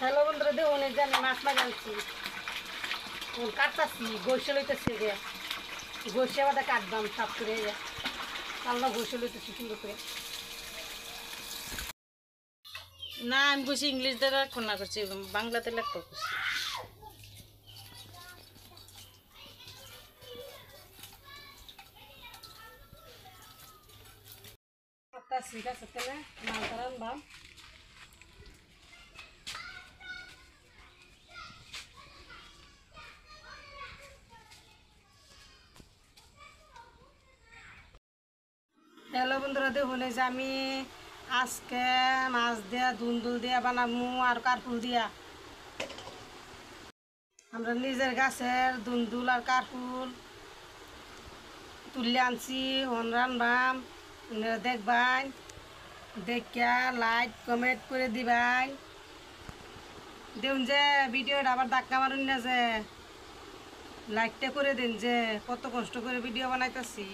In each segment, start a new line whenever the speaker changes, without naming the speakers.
Hello বন্ধুরা, দেখুন এই যে আমি মাছ আনছি, কাটতাছি, গোসে লইতেছি, গোসে আবার কাটবাম সাপ করে আল্লাহ গোসে লইতেছি সুন্দর করে।
না আমি বলছি ইংলিশ দিয়ে রান্না করছি, বাংলাতে লেখা করছি।
কাটতাছি গাছের মাছ রানবাম। হ্যালো বন্ধুরা, দেখুন এই যে আমি আজকে মাছ দিয়া দুন্দুল দিয়া বানাবো আর কারফুল দিয়া। আমরা নিজের গাছের দুন্দুল আর কারফুল তুলে আনছি, হন রানবাম। দেখবাই, দেখা লাইক কমেন্ট করে দিবাই। দেখুন যে ভিডিওটা আবার ধাক্কা মারুন না, যে লাইকটা করে দিন, যে কত কষ্ট করে ভিডিও বানাইতেছি।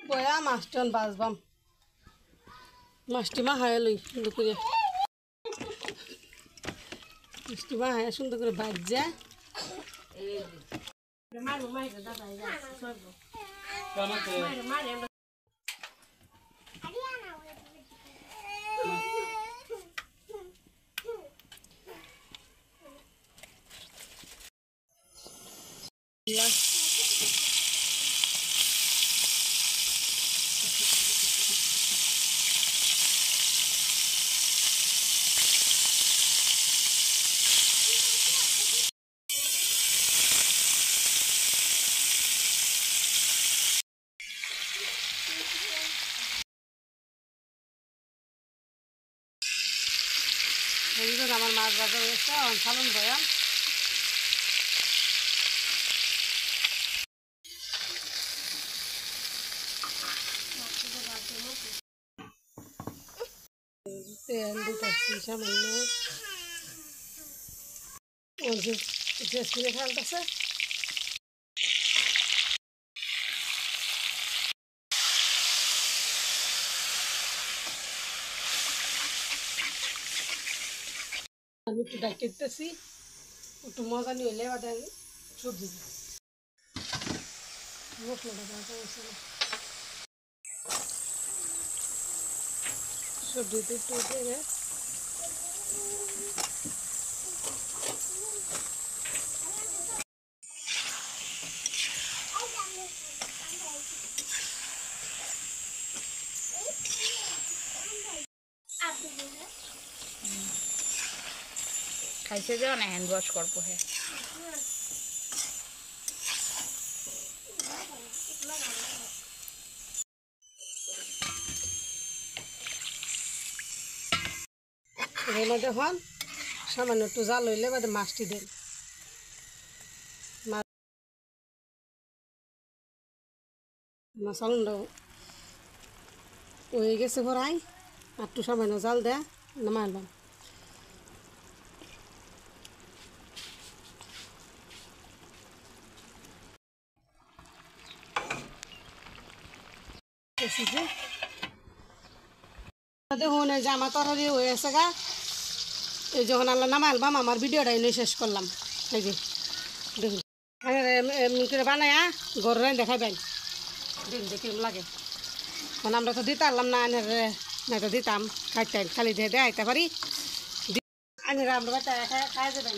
বয়া মাছটা বাজবাম, মাছটি মাহায় লই সুন্দর করে, মাছটি মাহায় সুন্দর করে ভাজা। আমার মাছ ভাজা হয়েছে, সালন বয়াম। তেল দিতেছি সামান্য, জেসমিনে ফেলতেছে। আমি একটু ডাকিতেছি, একটু মজা নিয়ে হইলে বাদে আমি সবজি মশলাটা সবজিতে একটু দেবে।
খাইছে যে অনেক হ্যান্ড ওয়াশ করবো। হ্যাঁ
এর মধ্যে হন সামান্য একটু জাল হইলে বাদে মাছটি দেন। মশালটা হয়ে গেছে ভরাই, আর একটু সামান্য জাল দেয়া নামাইলাম। দেখুন এই যে আমার তরকারি হয়ে আছে গা, এই যখন আল্লাহ নামাইলাম আমার ভিডিওটা এনে শেষ করলাম। এই যে দেখুন এমনি করে বানায়া গরম দেখাবেন, দেখুন দেখি লাগে। কারণ আমরা তো দিতে পারলাম না, না তো দিতাম খাইতে, খালি দিয়ে দেখাইতে পারি। আনিরা আমরা খাই দেবেন।